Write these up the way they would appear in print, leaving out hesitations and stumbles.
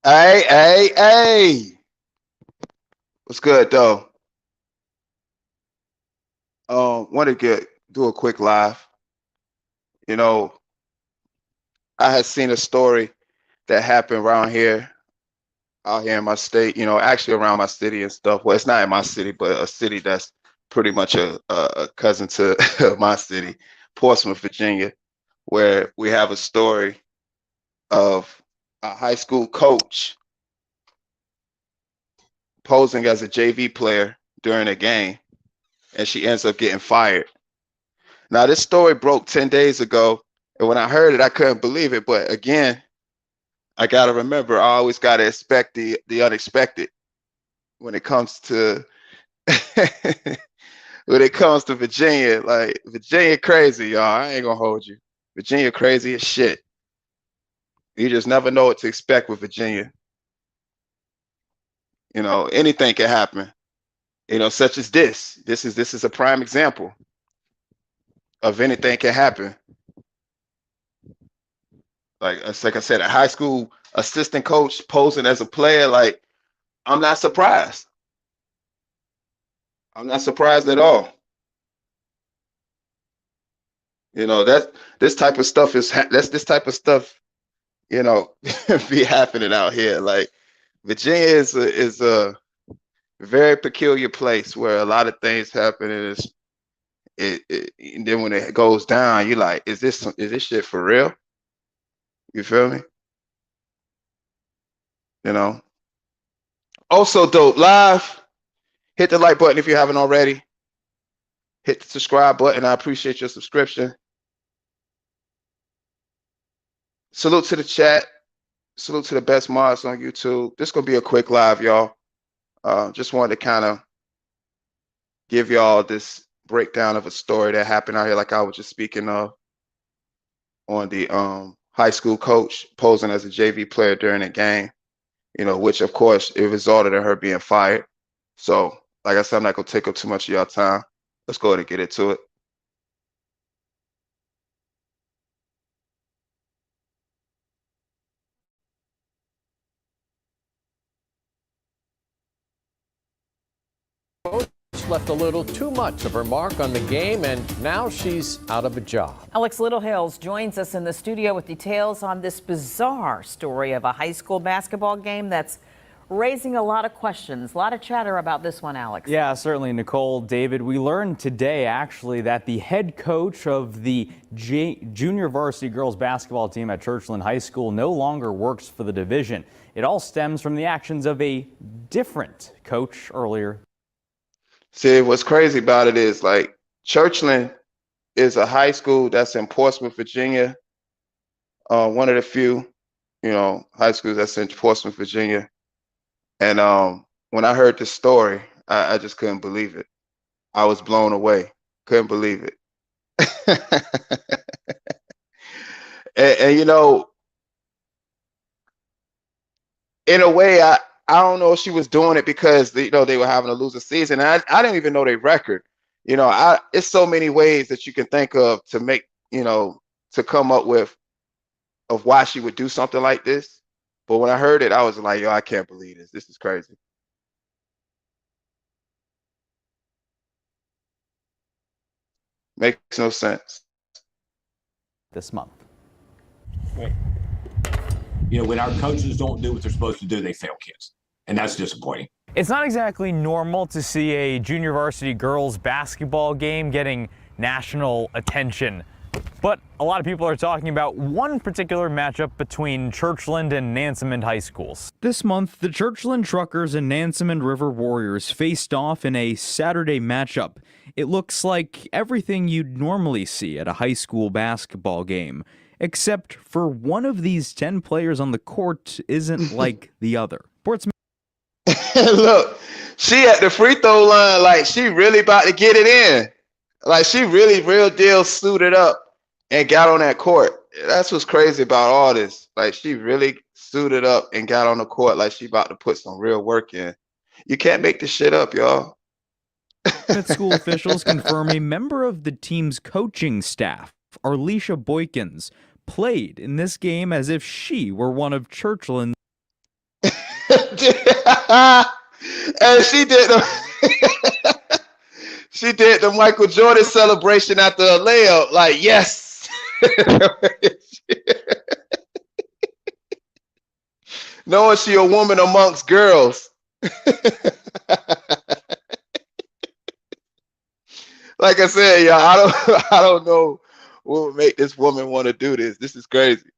Hey. What's good though? Want to get do a quick live. You know, I had seen a story that happened around here, out here in my state. Actually around my city and stuff. Well, it's not in my city, but a city that's pretty much a cousin to my city, Portsmouth, Virginia, where we have a story of a high school coach posing as a JV player during a game, and she ends up getting fired. Now, this story broke 10 days ago, and when I heard it, I couldn't believe it. But again, I got to remember, I always got to expect the unexpected when it comes to when it comes to Virginia. Like, Virginia crazy, y'all. I ain't gonna hold you. Virginia crazy as shit. You just never know what to expect with Virginia. Anything can happen. Such as this. This is a prime example of anything can happen. Like I said, a high school assistant coach posing as a player, like, I'm not surprised. I'm not surprised at all. That this type of stuff that's this type of stuff, you know, be happening out here. Like, Virginia is a very peculiar place where a lot of things happen, and and then when it goes down, you're like, is this shit for real? You feel me? You know. Also, dope live. Hit the like button if you haven't already. Hit the subscribe button. I appreciate your subscription. Salute to the chat. Salute to the best mods on YouTube. This gonna be a quick live, y'all. Just wanted to kind of give y'all this breakdown of a story that happened out here, like I was just speaking of, on the high school coach posing as a JV player during a game. Which of course it resulted in her being fired. So, like I said, I'm not gonna take up too much of y'all time. Let's go ahead and get into it. Left a little too much of her mark on the game, and now she's out of a job. Alex Littlehills joins us in the studio with details on this bizarre story of a high school basketball game that's raising a lot of questions. A lot of chatter about this one, Alex. Yeah, certainly, Nicole. David, we learned today, actually, that the head coach of the junior varsity girls basketball team at Churchland High School no longer works for the division. It all stems from the actions of a different coach earlier. See, what's crazy about it is, like, Churchland is a high school that's in Portsmouth, Virginia. One of the few, high schools that's in Portsmouth, Virginia. And when I heard the story, I just couldn't believe it. I was blown away. Couldn't believe it. and in a way, I don't know if she was doing it because they were having a losing season. And I didn't even know their record. It's so many ways that you can think of to make, to come up with of why she would do something like this. But when I heard it, I was like, yo, I can't believe this. This is crazy. Makes no sense. This month. Right. When our coaches don't do what they're supposed to do, they fail kids. And that's disappointing. It's not exactly normal to see a junior varsity girls basketball game getting national attention. But a lot of people are talking about one particular matchup between Churchland and Nansemond high schools. This month, the Churchland Truckers and Nansemond River Warriors faced off in a Saturday matchup. It looks like everything you'd normally see at a high school basketball game, except for one of these 10 players on the court isn't like the other. Look, she at the free throw line, like she really about to get it in. Like she really real deal suited up and got on that court. That's what's crazy about all this. Like she really suited up and got on the court like she about to put some real work in. You can't make this shit up, y'all. School officials confirm a member of the team's coaching staff, Arlisha Boykins, played in this game as if she were one of Churchland's. And she did she did the Michael Jordan celebration after a layup. Like, yes. Knowing she a woman amongst girls. Like I said, y'all, I don't know what would make this woman want to do this. This is crazy.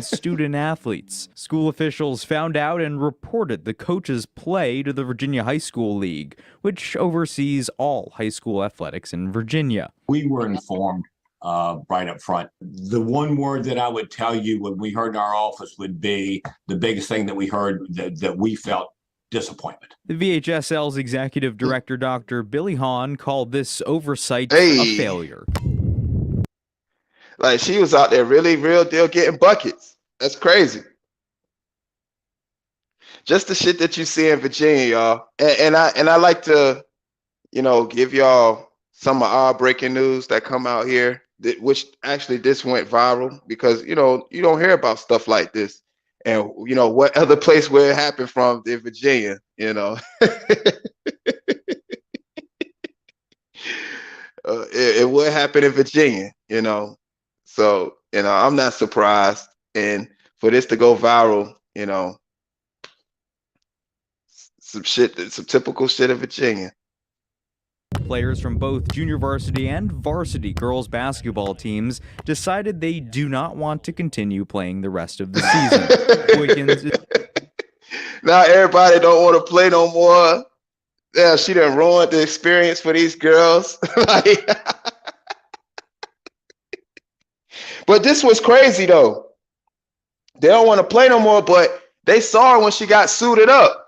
Student athletes. School officials found out and reported the coach's play to the Virginia High School League, which oversees all high school athletics in Virginia. We were informed right up front. The one word that I would tell you when we heard in our office would be the biggest thing that we heard that we felt disappointment. The VHSL's executive director, Dr. Billy Hahn, called this oversight Hey. a failure. Like, she was out there really real deal getting buckets. That's crazy. Just the shit that you see in Virginia, y'all. And I like to, give y'all some of our breaking news that come out here, which actually this went viral because, you don't hear about stuff like this. And, what other place where it happened from in Virginia, it would happen in Virginia, So, I'm not surprised. And for this to go viral, some typical shit of Virginia. Players from both junior varsity and varsity girls basketball teams decided they do not want to continue playing the rest of the season. Boykins Now everybody don't want to play no more. Yeah, she done ruined the experience for these girls. But this was crazy though. They don't want to play no more, but they saw her when she got suited up.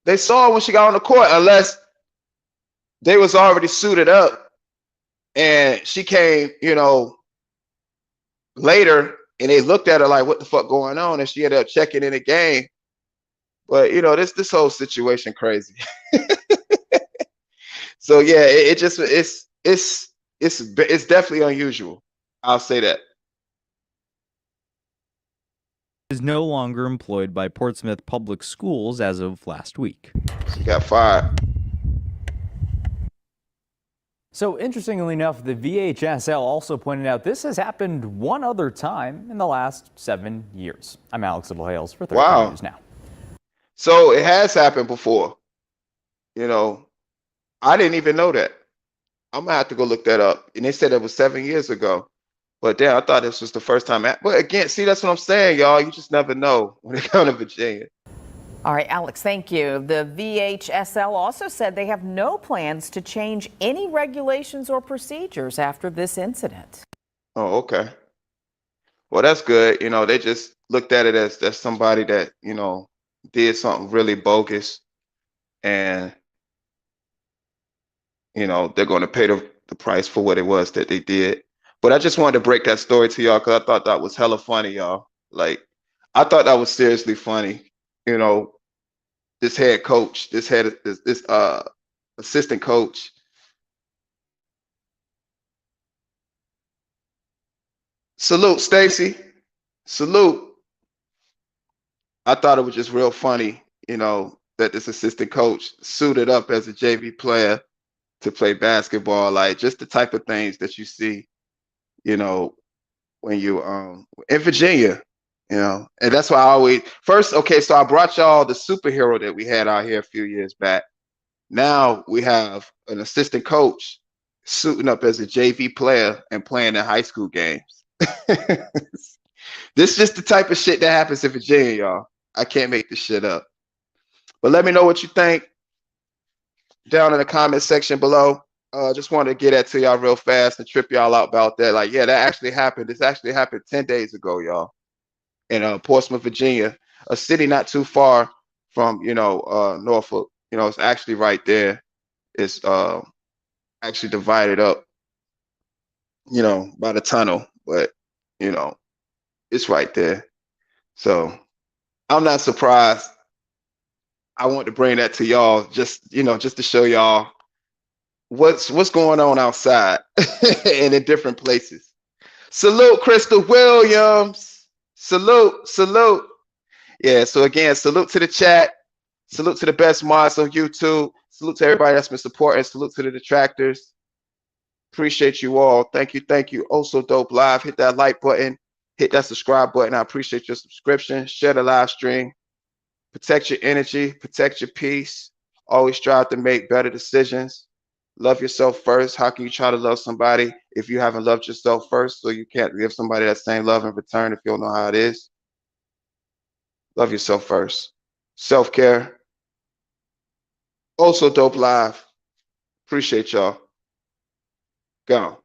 They saw her when she got on the court, unless they was already suited up and she came, later, and they looked at her like, what the fuck going on? And she ended up checking in the game. But this whole situation crazy. So yeah, it's definitely unusual. I'll say that. is no longer employed by Portsmouth Public Schools as of last week. She got fired. So interestingly enough, the VHSL also pointed out this has happened one other time in the last 7 years. I'm Alex Littlehales for 13 Wow. News Now. So it has happened before. I didn't even know that. I'm gonna have to go look that up. And they said it was 7 years ago. But damn, I thought this was the first time. But again, see, that's what I'm saying, y'all. You just never know when it comes to Virginia. All right, Alex, thank you. The VHSL also said they have no plans to change any regulations or procedures after this incident. Oh, okay. Well, that's good. They just looked at it as that's somebody that, did something really bogus. And, they're going to pay the price for what it was that they did. But I just wanted to break that story to y'all because I thought that was hella funny, y'all. Like, I thought that was seriously funny. This head coach, this assistant coach. Salute, Stacy. Salute. I thought it was just real funny, that this assistant coach suited up as a JV player to play basketball. Like, just the type of things that you see, when you in Virginia. And that's why I always so I brought y'all the superhero that we had out here a few years back. Now we have an assistant coach suiting up as a JV player and playing in high school games. This is just the type of shit that happens in Virginia, y'all. I can't make this shit up. But let me know what you think down in the comment section below. Just wanted to get that to y'all real fast and trip y'all out about that. Like, yeah, that actually happened. This actually happened 10 days ago, y'all. In Portsmouth, Virginia, a city not too far from, Norfolk. It's actually right there. It's actually divided up, by the tunnel, but, it's right there. So I'm not surprised. I want to bring that to y'all just to show y'all what's going on outside and in different places. Salute, Crystal Williams. Salute, salute. Yeah, so again, salute to the chat. Salute to the best mods on YouTube. Salute to everybody that's been supporting. Salute to the detractors. Appreciate you all. Thank you. Thank you. Also Dope Live. Hit that like button. Hit that subscribe button. I appreciate your subscription. Share the live stream. Protect your energy. Protect your peace. Always strive to make better decisions. Love yourself first. How can you try to love somebody if you haven't loved yourself first? So you can't give somebody that same love in return if you don't know how it is. Love yourself first. Self-care. Also Dope Live. Appreciate y'all. Go.